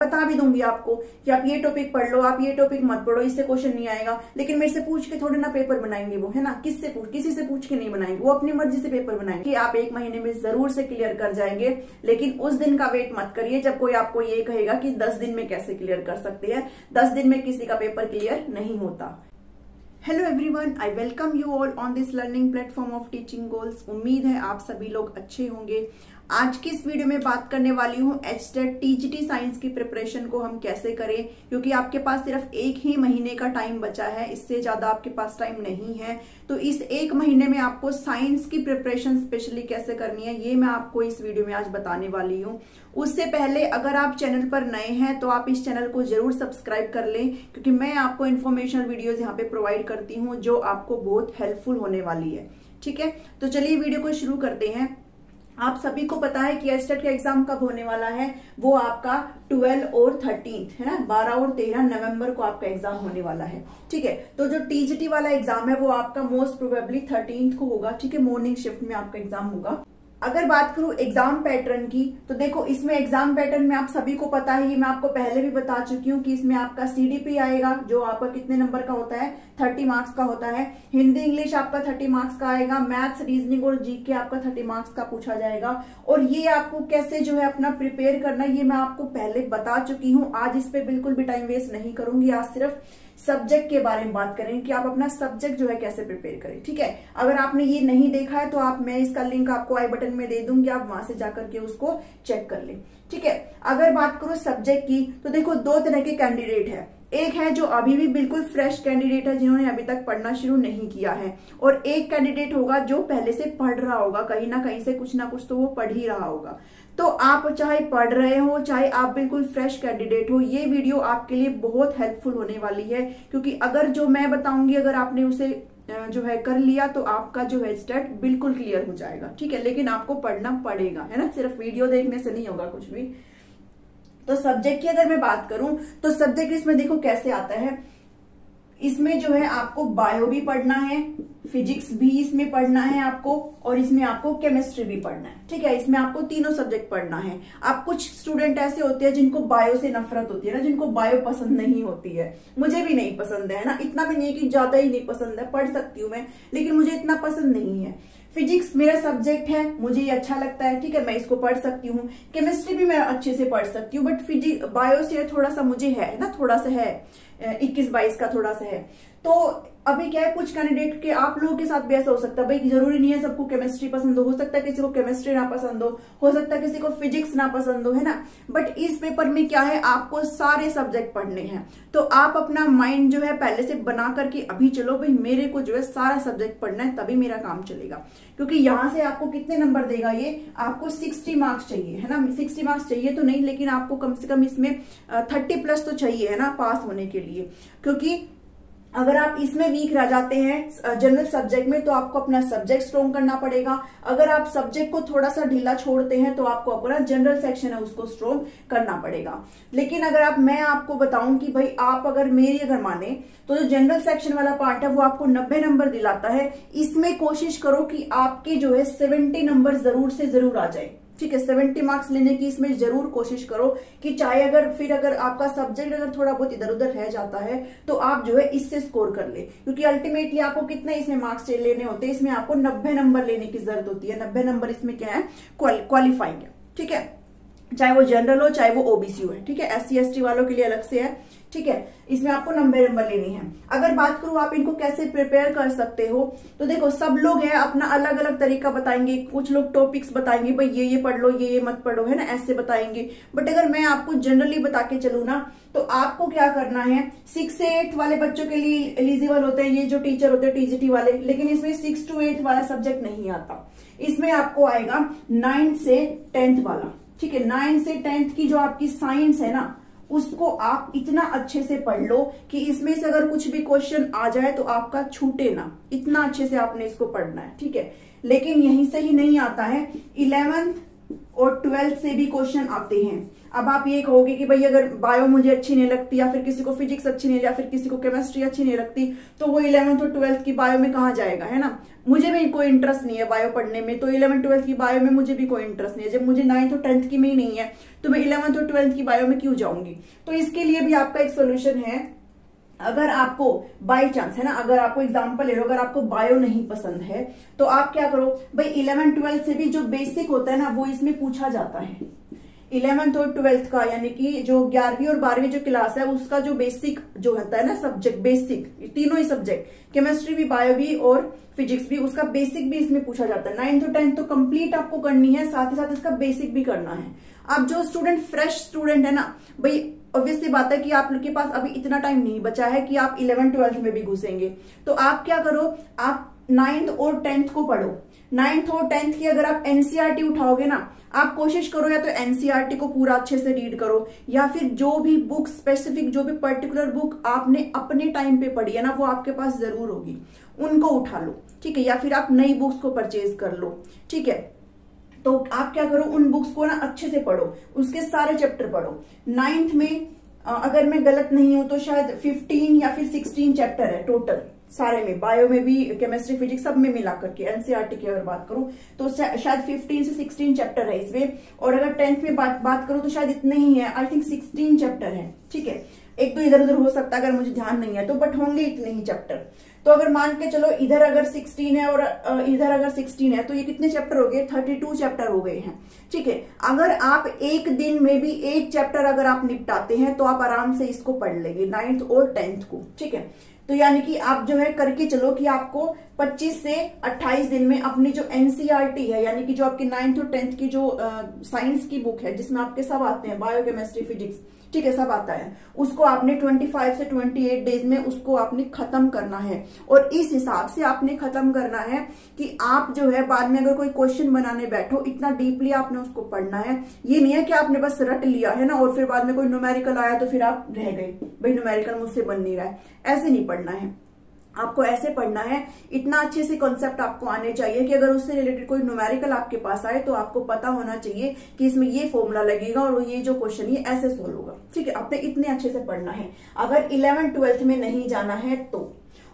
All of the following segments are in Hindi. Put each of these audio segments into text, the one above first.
बता भी दूंगी आपको कि आप ये टॉपिक पढ़ लो, आप ये टॉपिक मत पढ़ो, इससे क्वेश्चन नहीं आएगा। लेकिन मेरे से पूछ के थोड़े ना पेपर बनाएंगे वो, है ना। किसी से पूछ के नहीं बनाएंगे, वो अपनी मर्जी से पेपर बनाएंगे कि आप 1 महीने में जरूर से क्लियर कर जाएंगे। लेकिन उस दिन का वेट मत करिए जब कोई आपको ये कहेगा कि 10 दिन में कैसे क्लियर कर सकते हैं। 10 दिन में किसी का पेपर क्लियर नहीं होता। Hello everyone, I welcome you all on this learning platform of teaching goals. उम्मीद है आप सभी लोग अच्छे होंगे। आज की इस वीडियो में बात करने वाली हूँ एचटेट टीजीटी साइंस की प्रिपरेशन को हम कैसे करें, क्योंकि आपके पास सिर्फ 1 ही महीने का टाइम बचा है, इससे ज्यादा आपके पास टाइम नहीं है। तो इस 1 महीने में आपको साइंस की प्रिपरेशन स्पेशली कैसे करनी है, ये मैं आपको इस वीडियो में आज बताने वाली हूँ। उससे पहले अगर आप चैनल पर नए हैं तो आप इस चैनल को जरूर सब्सक्राइब कर लें, क्योंकि मैं आपको इन्फॉर्मेशनल वीडियोज यहाँ पे प्रोवाइड करती हूँ जो आपको बहुत हेल्पफुल होने वाली है। ठीक है, तो चलिए वीडियो को शुरू करते हैं। आप सभी को पता है कि एचटेट का एग्जाम कब होने वाला है, वो आपका 12 और 13 है ना, 12 और 13 नवंबर को आपका एग्जाम होने वाला है। ठीक है, तो जो टीजीटी वाला एग्जाम है वो आपका मोस्ट प्रोबेबली 13 को होगा। ठीक है, मॉर्निंग शिफ्ट में आपका एग्जाम होगा। अगर बात करूं एग्जाम पैटर्न की, तो देखो इसमें एग्जाम पैटर्न में आप सभी को पता है, ये मैं आपको पहले भी बता चुकी हूँ कि इसमें आपका सीडीपी आएगा जो आपका कितने नंबर का होता है, 30 मार्क्स का होता है। हिंदी इंग्लिश आपका 30 मार्क्स का आएगा। मैथ्स रीजनिंग और जीके आपका 30 मार्क्स का पूछा जाएगा। और ये आपको कैसे जो है अपना प्रिपेयर करना, ये मैं आपको पहले बता चुकी हूँ। आज इस पे बिल्कुल भी टाइम वेस्ट नहीं करूंगी। आज सिर्फ सब्जेक्ट के बारे में बात करेंगे कि आप अपना सब्जेक्ट जो है कैसे प्रिपेयर करें। ठीक है, अगर आपने ये नहीं देखा है तो मैं इसका लिंक आपको आई बटन में दे दूंगी, आप वहां से जाकर के उसको चेक कर लें। ठीक है, अगर बात करूं सब्जेक्ट की, तो देखो 2 तरह के कैंडिडेट है। एक है जो अभी भी बिल्कुल फ्रेश कैंडिडेट है, जिन्होंने अभी तक पढ़ना शुरू नहीं किया है, और एक कैंडिडेट होगा जो पहले से पढ़ रहा होगा, कहीं ना कहीं से कुछ ना कुछ तो वो पढ़ ही रहा होगा। तो आप चाहे पढ़ रहे हो, चाहे आप बिल्कुल फ्रेश कैंडिडेट हो, ये वीडियो आपके लिए बहुत हेल्पफुल होने वाली है। क्योंकि अगर जो मैं बताऊंगी अगर आपने उसे जो है कर लिया तो आपका जो है स्टेट बिल्कुल क्लियर हो जाएगा। ठीक है, लेकिन आपको पढ़ना पड़ेगा, है ना, सिर्फ वीडियो देखने से नहीं होगा कुछ भी। तो सब्जेक्ट की अगर मैं बात करूं तो सब्जेक्ट इसमें देखो कैसे आता है। इसमें जो है आपको बायो भी पढ़ना है, फिजिक्स भी इसमें पढ़ना है आपको, और इसमें आपको केमिस्ट्री भी पढ़ना है। ठीक है, इसमें आपको तीनों सब्जेक्ट पढ़ना है। अब कुछ स्टूडेंट ऐसे होते हैं जिनको बायो से नफरत होती है ना, जिनको बायो पसंद नहीं होती है। मुझे भी नहीं पसंद है ना, इतना भी नहीं कि ज्यादा ही नहीं पसंद है, पढ़ सकती हूँ मैं, लेकिन मुझे इतना पसंद नहीं है। फिजिक्स मेरा सब्जेक्ट है, मुझे ये अच्छा लगता है। ठीक है, मैं इसको पढ़ सकती हूँ। केमिस्ट्री भी मैं अच्छे से पढ़ सकती हूँ, बट बायो से थोड़ा सा मुझे है ना, थोड़ा सा है 21-22 का थोड़ा सा है। तो अभी क्या है, कुछ कैंडिडेट के आप लोगों के साथ भी ऐसा हो सकता है, भाई जरूरी नहीं है सबको केमिस्ट्री पसंद हो सकता है किसी को केमिस्ट्री ना पसंद हो सकता है किसी को फिजिक्स ना पसंद हो, है ना। बट इस पेपर में क्या है, आपको सारे सब्जेक्ट पढ़ने हैं। तो आप अपना माइंड जो है पहले से बना करके अभी चलो, भाई मेरे को जो है सारा सब्जेक्ट पढ़ना है, तभी मेरा काम चलेगा। क्योंकि यहाँ से आपको कितने नंबर देगा ये, आपको 60 मार्क्स चाहिए, है ना। 60 मार्क्स चाहिए तो नहीं, लेकिन आपको कम से कम इसमें 30+ तो चाहिए, है ना, पास होने के लिए। क्योंकि अगर आप इसमें वीक रह जाते हैं जनरल सब्जेक्ट में, तो आपको अपना सब्जेक्ट स्ट्रॉन्ग करना पड़ेगा। अगर आप सब्जेक्ट को थोड़ा सा ढीला छोड़ते हैं तो आपको अपना जनरल सेक्शन है उसको स्ट्रॉन्ग करना पड़ेगा। लेकिन अगर मैं आपको बताऊं कि भाई आप अगर माने तो जो जनरल सेक्शन वाला पार्ट है वो आपको 90 नंबर दिलाता है। इसमें कोशिश करो कि आपके जो है 70 नंबर जरूर से जरूर आ जाए। ठीक है, 70 मार्क्स लेने की इसमें जरूर कोशिश करो कि चाहे अगर आपका सब्जेक्ट अगर थोड़ा बहुत इधर उधर रह जाता है तो आप जो है इससे स्कोर कर ले। क्योंकि अल्टीमेटली आपको कितने इसमें मार्क्स लेने होते हैं, इसमें आपको 90 नंबर लेने की जरूरत होती है। 90 नंबर इसमें क्या है, क्वालिफाइंग है। ठीक है, चाहे वो जनरल हो चाहे वो ओबीसी हो। ठीक है, SC ST वालों के लिए अलग से है। ठीक है, इसमें आपको 90 नंबर लेनी है। अगर बात करूं आप इनको कैसे प्रिपेयर कर सकते हो, तो देखो सब लोग हैं अपना अलग अलग तरीका बताएंगे। कुछ लोग टॉपिक्स बताएंगे, भाई ये पढ़ लो, ये मत पढ़ो, है ना, ऐसे बताएंगे। बट अगर मैं आपको जनरली बता के चलूं ना, तो आपको क्या करना है, 6 से 8 वाले बच्चों के लिए एलिजिबल होते हैं ये जो टीचर होते हैं टीजीटी वाले, लेकिन इसमें 6 to 8 वाला सब्जेक्ट नहीं आता। इसमें आपको आएगा 9 से 10 वाला। ठीक है, 9 से 10 की जो आपकी साइंस है ना, उसको आप इतना अच्छे से पढ़ लो कि इसमें से अगर कुछ भी क्वेश्चन आ जाए तो आपका छूटे ना। इतना अच्छे से आपने इसको पढ़ना है। ठीक है, लेकिन यहीं से ही नहीं आता है। 11th और 12th से भी क्वेश्चन आते हैं। अब आप ये कहोगे कि भाई अगर बायो मुझे अच्छी नहीं लगती, या फिर किसी को फिजिक्स अच्छी नहीं, या फिर किसी को केमिस्ट्री अच्छी नहीं लगती, तो वो 11th और 12th की बायो में कहाँ जाएगा, है ना। मुझे भी कोई इंटरेस्ट नहीं है बायो पढ़ने में, तो 11th 12th की बायो में मुझे भी कोई इंटरेस्ट नहीं है। जब मुझे 9th और 10th की में ही नहीं है, तो मैं 11th और 12th की बायो में क्यों जाऊंगी। तो इसके लिए भी आपका एक सोल्यूशन है। अगर आपको बाई चांस, है ना, अगर आपको एग्जांपल ले लो, अगर आपको बायो नहीं पसंद है, तो आप क्या करो भाई, 11th 12th से भी जो बेसिक होता है ना, वो इसमें पूछा जाता है। 11th और 12th का, यानी कि जो 11वीं और 12वीं जो क्लास है, उसका जो बेसिक जो होता है ना सब्जेक्ट, बेसिक तीनों ही सब्जेक्ट, केमिस्ट्री भी, बायो भी और फिजिक्स भी, उसका बेसिक भी इसमें पूछा जाता है। 9th और 10th तो कंप्लीट आपको करनी है, साथ ही साथ इसका बेसिक भी करना है। अब जो स्टूडेंट फ्रेश स्टूडेंट है ना भाई, ऑब्वियस सी बात है कि आप लोग के पास अभी इतना टाइम नहीं बचा है कि आप 11th 12th में भी घुसेंगे। तो आप क्या करो, आप 9th और 10th को पढ़ो। 9th और 10th की अगर आप एनसीईआरटी उठाओगे ना, आप कोशिश करो या तो एनसीईआरटी को पूरा अच्छे से रीड करो, या फिर जो भी बुक स्पेसिफिक, जो भी पर्टिकुलर बुक आपने अपने टाइम पे पढ़ी है ना, वो आपके पास जरूर होगी, उनको उठा लो, ठीक है। या फिर आप नई बुक्स को परचेज कर लो, ठीक है। तो आप क्या करो, उन बुक्स को ना अच्छे से पढ़ो, उसके सारे चैप्टर पढ़ो। 9th में अगर मैं गलत नहीं हूं तो शायद 15 या फिर 16 चैप्टर है टोटल सारे में, बायो में भी, केमिस्ट्री फिजिक्स सब में मिला करके, एनसीईआरटी की अगर बात करूं तो शायद 15 से 16 चैप्टर है इसमें। और अगर 10th में बात करूं तो शायद इतने ही है, आई थिंक 16 चैप्टर है, ठीक है। एक तो इधर उधर हो सकता है अगर मुझे ध्यान नहीं है तो, बट होंगे इतने ही चैप्टर। तो अगर मान के चलो इधर अगर 16 है और इधर अगर 16 है, तो ये कितने चैप्टर हो गए, 32 चैप्टर हो गए हैं, ठीक है। अगर आप एक दिन में भी एक चैप्टर अगर आप निपटाते हैं, तो आप आराम से इसको पढ़ लेंगे 9th और 10th को, ठीक है। तो यानी कि आप जो है करके चलो कि आपको 25 से 28 दिन में अपनी जो एनसीईआरटी है, यानी कि जो आपकी 9th और 10th की जो साइंस की बुक है, जिसमें आपके सब आते हैं, बायो, केमिस्ट्री, फिजिक्स, ठीक है, सब आता है, उसको आपने 25 से 28 डेज में उसको आपने खत्म करना है। और इस हिसाब से आपने खत्म करना है कि आप जो है बाद में अगर कोई क्वेश्चन बनाने बैठो, इतना डीपली आपने उसको पढ़ना है। ये नहीं है कि आपने बस रट लिया है ना, और फिर बाद में कोई न्यूमेरिकल आया तो फिर आप रह गए, भाई न्यूमेरिकल मुझसे बन नहीं रहा है, ऐसे नहीं पढ़ना है। आपको ऐसे पढ़ना है, इतना अच्छे से कॉन्सेप्ट आपको आने चाहिए कि अगर उससे रिलेटेड कोई न्यूमेरिकल आपके पास आए तो आपको पता होना चाहिए कि इसमें ये फॉर्मूला लगेगा और ये जो क्वेश्चन ये ऐसे सोल्व होगा, ठीक है। आपने इतने अच्छे से पढ़ना है। अगर 11th 12th में नहीं जाना है तो,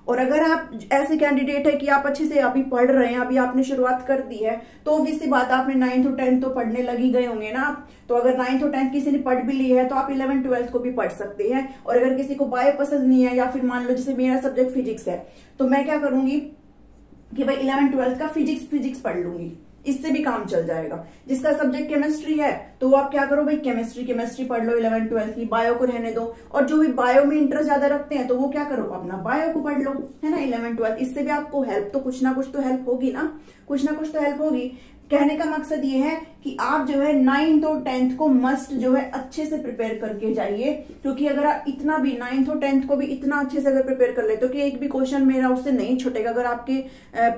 और अगर आप ऐसे कैंडिडेट है कि आप अच्छे से अभी पढ़ रहे हैं, अभी आपने शुरुआत कर दी है, तो ऑब्वियसली बात, आपने 9th और 10th तो पढ़ने लगी गए होंगे ना। तो अगर 9th और 10th किसी ने पढ़ भी ली है, तो आप 11th 12th को भी पढ़ सकते हैं। और अगर किसी को बायो पसंद नहीं है, या फिर मान लो जैसे मेरा सब्जेक्ट फिजिक्स है, तो मैं क्या करूंगी कि भाई 11th 12th का फिजिक्स पढ़ लूंगी, इससे भी काम चल जाएगा। जिसका सब्जेक्ट केमिस्ट्री है, तो वो आप क्या करो भाई, केमिस्ट्री पढ़ लो 11th 12th की, बायो को रहने दो। और जो भी बायो में इंटरेस्ट ज्यादा रखते हैं, तो वो क्या करो, अपना बायो को पढ़ लो, है ना, 11th 12th। इससे भी आपको हेल्प तो कुछ ना कुछ तो हेल्प होगी ना, कुछ ना कुछ तो हेल्प होगी। कहने का मकसद ये है कि आप जो है 9th और 10th को मस्ट जो है अच्छे से प्रिपेयर करके जाइए, क्योंकि अगर आप इतना भी 9th और 10th को भी इतना अच्छे से अगर प्रिपेयर कर लेते हो कि एक भी क्वेश्चन मेरा उससे नहीं छूटेगा, अगर आपके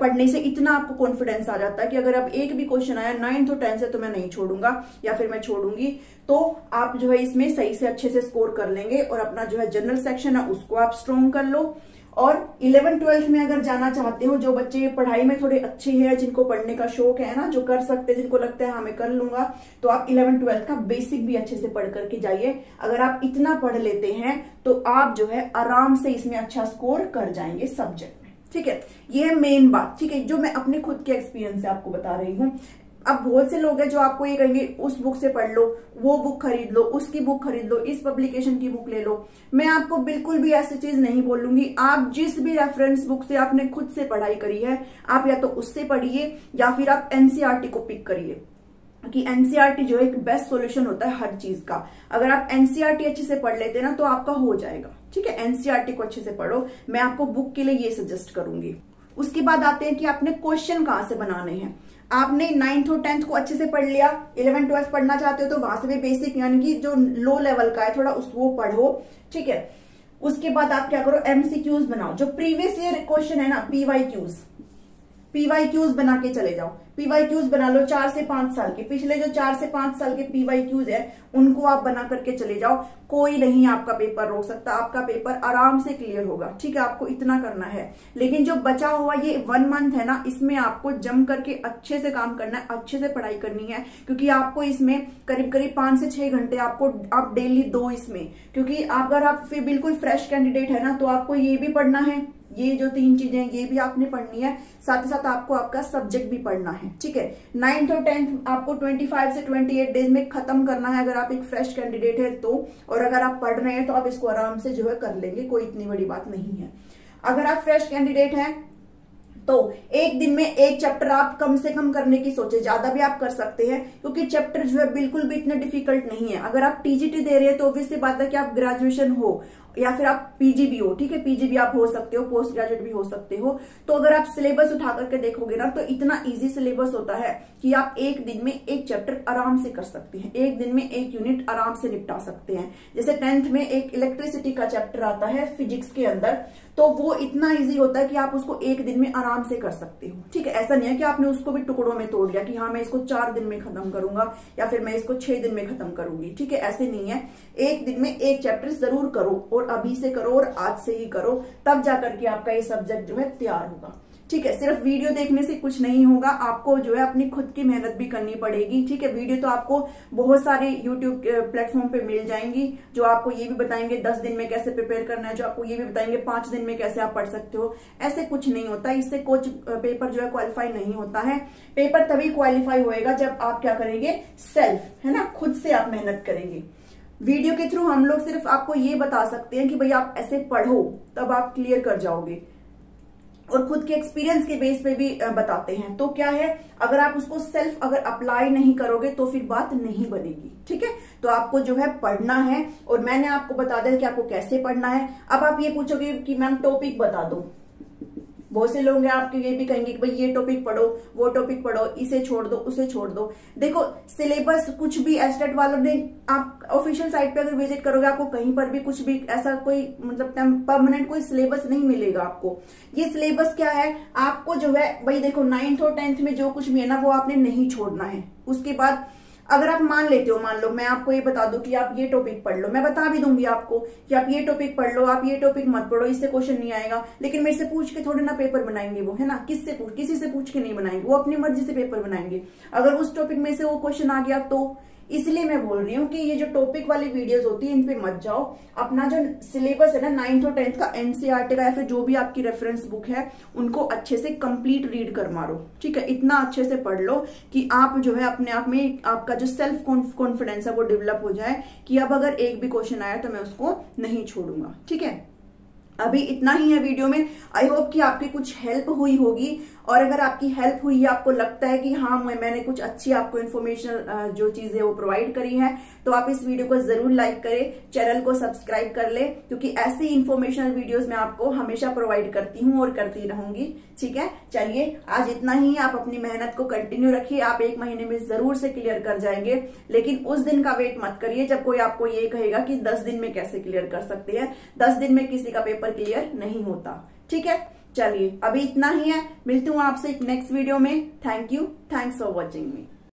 पढ़ने से इतना आपको कॉन्फिडेंस आ जाता है कि अगर अब एक भी क्वेश्चन आया 9th और 10th से तो मैं नहीं छोड़ूंगा या फिर मैं छोड़ूंगी, तो आप जो है इसमें सही से अच्छे से स्कोर कर लेंगे। और अपना जो है जनरल सेक्शन है उसको आप स्ट्रॉन्ग कर लो। और 11th 12th में अगर जाना चाहते हो, जो बच्चे पढ़ाई में थोड़े अच्छे हैं, जिनको पढ़ने का शौक है ना, जो कर सकते हैं, जिनको लगता है हाँ मैं कर लूंगा, तो आप 11th 12th का बेसिक भी अच्छे से पढ़ करके जाइए। अगर आप इतना पढ़ लेते हैं तो आप जो है आराम से इसमें अच्छा स्कोर कर जाएंगे सब्जेक्ट में, ठीक है। ये है मेन बात, ठीक है, जो मैं अपने खुद के एक्सपीरियंस से आपको बता रही हूँ। अब बहुत से लोग हैं जो आपको ये कहेंगे उस बुक से पढ़ लो, वो बुक खरीद लो, उसकी बुक खरीद लो, इस पब्लिकेशन की बुक ले लो। मैं आपको बिल्कुल भी ऐसी चीज नहीं बोलूंगी। आप जिस भी रेफरेंस बुक से आपने खुद से पढ़ाई करी है, आप या तो उससे पढ़िए या फिर आप एनसीईआरटी को पिक करिए, कि एनसीईआरटी जो है एक बेस्ट सॉल्यूशन होता है हर चीज का। अगर आप एनसीईआरटी अच्छे से पढ़ लेते हैं ना, तो आपका हो जाएगा, ठीक है। एनसीईआरटी को अच्छे से पढ़ो, मैं आपको बुक के लिए ये सजेस्ट करूंगी। उसके बाद आते हैं कि आपने क्वेश्चन कहाँ से बनाने हैं। आपने 9th और 10th को अच्छे से पढ़ लिया, 11th 12th पढ़ना चाहते हो तो वहां से भी बेसिक, यानी कि जो लो लेवल का है थोड़ा वो पढ़ो, ठीक है। उसके बाद आप क्या करो, एमसीक्यूज बनाओ, जो प्रीवियस ईयर क्वेश्चन है ना, पीवाईक्यूज, PYQs बना के चले जाओ, PYQs बना लो 4 से 5 साल के, पिछले जो 4 से 5 साल के PYQs है उनको आप बना करके चले जाओ। कोई नहीं आपका पेपर रोक सकता, आपका पेपर आराम से क्लियर होगा। ठीक है, आपको इतना करना है। लेकिन जो बचा हुआ ये 1 मंथ है ना, इसमें आपको जम करके अच्छे से काम करना है, अच्छे से पढ़ाई करनी है, क्योंकि आपको इसमें करीब करीब 5 से 6 घंटे आपको आप डेली दो इसमें, क्योंकि अगर आप फिर बिल्कुल फ्रेश कैंडिडेट है ना, तो आपको ये भी पढ़ना है, ये जो 3 चीजें ये भी आपने पढ़नी है, साथ ही साथ आपको आपका सब्जेक्ट भी पढ़ना है। ठीक है, 9th और 10th आपको 25 से 28 डेज में खत्म करना है अगर आप एक फ्रेश कैंडिडेट है तो। और अगर आप पढ़ रहे हैं तो आप इसको आराम से जो है कर लेंगे, कोई इतनी बड़ी बात नहीं है। अगर आप फ्रेश कैंडिडेट हैं तो एक दिन में एक चैप्टर आप कम से कम करने की सोचे, ज्यादा भी आप कर सकते हैं, क्योंकि चैप्टर जो है बिल्कुल भी इतने डिफिकल्ट नहीं है। अगर आप TGT दे रहे हैं तो ऑब्वियसली बात है कि आप ग्रेजुएशन हो या फिर आप PG भी हो। ठीक है, PG भी आप हो सकते हो, पोस्ट ग्रेजुएट भी हो सकते हो। तो अगर आप सिलेबस उठा करके देखोगे ना, तो इतना इजी सिलेबस होता है कि आप एक दिन में एक चैप्टर आराम से कर सकते हैं, एक दिन में एक यूनिट आराम से निपटा सकते हैं। जैसे 10th में एक इलेक्ट्रिसिटी का चैप्टर आता है फिजिक्स के अंदर, तो वो इतना इजी होता है कि आप उसको एक दिन में आराम से कर सकते हो। ठीक है, ऐसा नहीं है कि आपने उसको भी टुकड़ों में तोड़ लिया कि हाँ मैं इसको 4 दिन में खत्म करूंगा या फिर मैं इसको 6 दिन में खत्म करूंगी। ठीक है, ऐसे नहीं है। एक दिन में एक चैप्टर जरूर करो, और अभी से करो और आज से ही करो, तब जाकर के आपका ये सब्जेक्ट जो है तैयार होगा। ठीक है, सिर्फ वीडियो देखने से कुछ नहीं होगा, आपको जो है अपनी खुद की मेहनत भी करनी पड़ेगी। ठीक है, वीडियो तो आपको बहुत सारे यूट्यूब प्लेटफॉर्म पे मिल जाएंगी जो आपको ये भी बताएंगे 10 दिन में कैसे प्रिपेयर करना है, जो आपको ये भी बताएंगे 5 दिन में कैसे आप पढ़ सकते हो। ऐसे कुछ नहीं होता, इससे कुछ पेपर जो है क्वालिफाई नहीं होता है। पेपर तभी क्वालिफाई होएगा जब आप क्या करेंगे, सेल्फ, है ना, खुद से आप मेहनत करेंगे। वीडियो के थ्रू हम लोग सिर्फ आपको ये बता सकते हैं कि भाई आप ऐसे पढ़ो तब आप क्लियर कर जाओगे, और खुद के एक्सपीरियंस के बेस पे भी बताते हैं। तो क्या है, अगर आप उसको सेल्फ अगर अप्लाई नहीं करोगे तो फिर बात नहीं बनेगी। ठीक है, तो आपको जो है पढ़ना है, और मैंने आपको बता दिया कि आपको कैसे पढ़ना है। अब आप ये पूछोगे कि मैम टॉपिक बता दो, बहुत से लोग हैं आपके ये भी कहेंगे कि भाई ये टॉपिक पढ़ो, वो टॉपिक पढ़ो, इसे छोड़ दो, उसे छोड़ दो। देखो सिलेबस कुछ भी एस्टेट वालों ने, आप ऑफिशियल साइट पे अगर विजिट करोगे आपको कहीं पर भी कुछ भी ऐसा कोई मतलब परमानेंट कोई सिलेबस नहीं मिलेगा आपको। ये सिलेबस क्या है, आपको जो है भाई देखो 9th और 10th में जो कुछ भी है ना वो आपने नहीं छोड़ना है। उसके बाद अगर आप मान लेते हो, मान लो मैं आपको ये बता दूं कि आप ये टॉपिक पढ़ लो, मैं बता भी दूंगी आपको कि आप ये टॉपिक पढ़ लो, आप ये टॉपिक मत पढ़ो, इससे क्वेश्चन नहीं आएगा। लेकिन मेरे से पूछ के थोड़े ना पेपर बनाएंगे वो, है ना, किसी से पूछ के नहीं बनाएंगे, वो अपनी मर्जी से पेपर बनाएंगे। अगर उस टॉपिक में से वो क्वेश्चन आ गया तो इसलिए मैं बोल रही हूँ कि ये जो टॉपिक वाली वीडियोस होती है इन पे मत जाओ। अपना जो सिलेबस है ना 9th और 10th का NCERT का या फिर जो भी आपकी रेफरेंस बुक है उनको अच्छे से कंप्लीट रीड कर मारो। ठीक है, इतना अच्छे से पढ़ लो कि आप जो है अपने आप में आपका जो सेल्फ कॉन्फिडेंस है वो डेवलप हो जाए कि अब अगर एक भी क्वेश्चन आया तो मैं उसको नहीं छोड़ूंगा। ठीक है, अभी इतना ही है वीडियो में। आई होप कि आपकी कुछ हेल्प हुई होगी, और अगर आपकी हेल्प हुई है, आपको लगता है कि हाँ मैंने कुछ अच्छी आपको इन्फॉर्मेशन जो चीजें वो प्रोवाइड करी है, तो आप इस वीडियो को जरूर लाइक करें, चैनल को सब्सक्राइब कर ले, क्योंकि ऐसी इन्फॉर्मेशनल वीडियोस मैं आपको हमेशा प्रोवाइड करती हूँ और करती रहूंगी। ठीक है, चलिए आज इतना ही। आप अपनी मेहनत को कंटिन्यू रखिए, आप 1 महीने में जरूर से क्लियर कर जाएंगे। लेकिन उस दिन का वेट मत करिए जब कोई आपको ये कहेगा कि 10 दिन में कैसे क्लियर कर सकते हैं। 10 दिन में किसी का पेपर क्लियर नहीं होता। ठीक है, चलिए अभी इतना ही है, मिलती हूँ आपसे एक नेक्स्ट वीडियो में। Thank you, thanks for watching me.